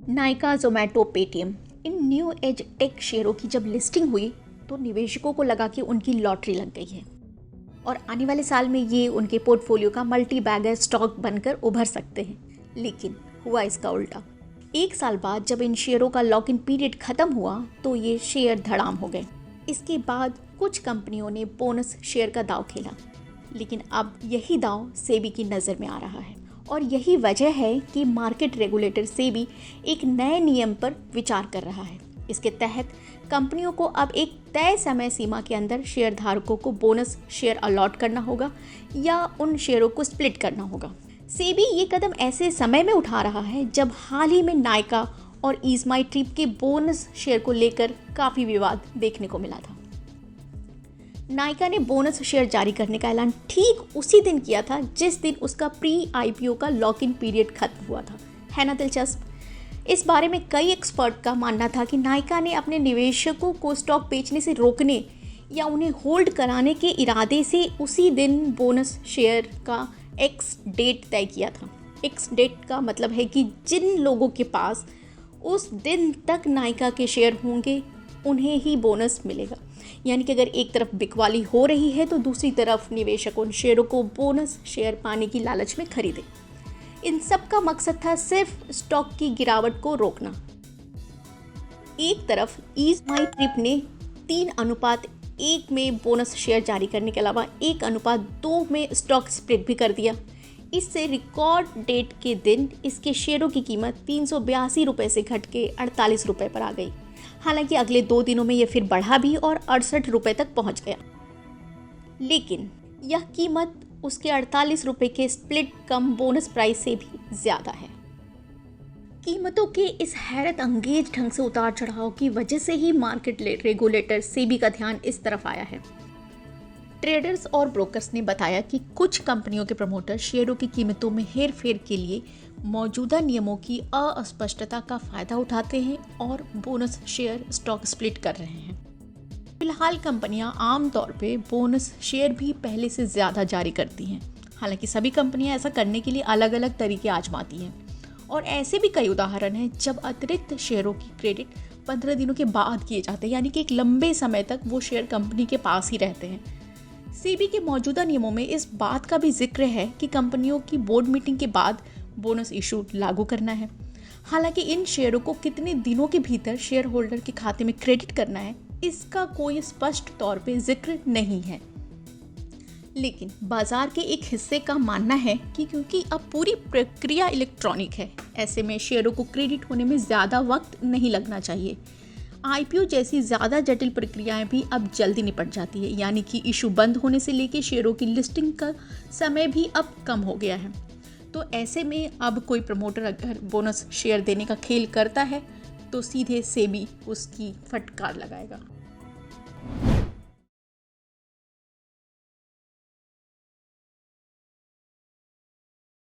Nykaa, Zomato, Paytm, इन new age take शेयरों की जब लिस्टिंग हुई तो निवेशकों को लगा कि उनकी लॉटरी लग गई है और आने वाले साल में ये उनके पोर्टफोलियो का मल्टी बैगर स्टॉक बनकर उभर सकते हैं। लेकिन हुआ इसका उल्टा। एक साल बाद जब इन शेयरों का लॉक इन पीरियड खत्म हुआ तो ये शेयर धड़ाम हो गए। इसके बाद कुछ कंपनियों ने बोनस शेयर का दांव खेला, लेकिन अब यही दांव सेबी की नज़र में आ रहा है और यही वजह है कि मार्केट रेगुलेटर सेबी एक नए नियम पर विचार कर रहा है। इसके तहत कंपनियों को अब एक तय समय सीमा के अंदर शेयर धारकों को बोनस शेयर अलॉट करना होगा या उन शेयरों को स्प्लिट करना होगा। सेबी ये कदम ऐसे समय में उठा रहा है जब हाल ही में नायका और ईज माई ट्रिप के बोनस शेयर को लेकर काफ़ी विवाद देखने को मिला था। नायका ने बोनस शेयर जारी करने का ऐलान ठीक उसी दिन किया था जिस दिन उसका प्री आईपीओ का लॉक इन पीरियड खत्म हुआ था। है ना दिलचस्प। इस बारे में कई एक्सपर्ट का मानना था कि नायका ने अपने निवेशकों को स्टॉक बेचने से रोकने या उन्हें होल्ड कराने के इरादे से उसी दिन बोनस शेयर का एक्स डेट तय किया था। एक्स डेट का मतलब है कि जिन लोगों के पास उस दिन तक नायका के शेयर होंगे उन्हें ही बोनस मिलेगा। यानी कि अगर एक तरफ बिकवाली हो रही है तो दूसरी तरफ निवेशक उन शेयरों को बोनस शेयर पाने की लालच में खरीदे। इन सब का मकसद था सिर्फ स्टॉक की गिरावट को रोकना। एक तरफ ईज माई ट्रिप ने 3:1 में बोनस शेयर जारी करने के अलावा 1:2 में स्टॉक स्प्लिट भी कर दिया। इससे रिकॉर्ड डेट के दिन इसके शेयरों की कीमत 382 रुपये से घट के 48 रुपये पर आ गई। हालांकि अगले 2 दिनों में यह फिर बढ़ा भी और 68 रुपये तक पहुंच गया। लेकिन यह कीमत उसके 48 रुपये के स्प्लिट कम बोनस प्राइस से भी ज़्यादा है। कीमतों के इस हैरत अंगेज ढंग से उतार चढ़ाव की वजह से ही मार्केट रेगुलेटर सेबी का ध्यान इस तरफ आया है। ट्रेडर्स और ब्रोकर्स ने बताया कि कुछ कंपनियों के प्रमोटर शेयरों की कीमतों में हेरफेर के लिए मौजूदा नियमों की अस्पष्टता का फायदा उठाते हैं और बोनस शेयर स्टॉक स्प्लिट कर रहे हैं। फिलहाल कंपनियां आमतौर पे बोनस शेयर भी पहले से ज़्यादा जारी करती हैं। हालांकि सभी कंपनियां ऐसा करने के लिए अलग अलग तरीके आजमाती हैं और ऐसे भी कई उदाहरण हैं जब अतिरिक्त शेयरों की क्रेडिट 15 दिनों के बाद किए जाते हैं, यानी कि एक लंबे समय तक वो शेयर कंपनी के पास ही रहते हैं। सेबी के मौजूदा नियमों में इस बात का भी जिक्र है कि कंपनियों की बोर्ड मीटिंग के बाद बोनस इशू लागू करना है। हालांकि इन शेयरों को कितने दिनों के भीतर शेयर होल्डर के खाते में क्रेडिट करना है इसका कोई स्पष्ट तौर पे जिक्र नहीं है। लेकिन बाजार के एक हिस्से का मानना है कि क्योंकि अब पूरी प्रक्रिया इलेक्ट्रॉनिक है, ऐसे में शेयरों को क्रेडिट होने में ज़्यादा वक्त नहीं लगना चाहिए। आईपीओ जैसी ज़्यादा जटिल प्रक्रियाएं भी अब जल्दी निपट जाती है, यानी कि इशू बंद होने से लेकर शेयरों की लिस्टिंग का समय भी अब कम हो गया है। तो ऐसे में अब कोई प्रमोटर अगर बोनस शेयर देने का खेल करता है तो सीधे सेबी उसकी फटकार लगाएगा।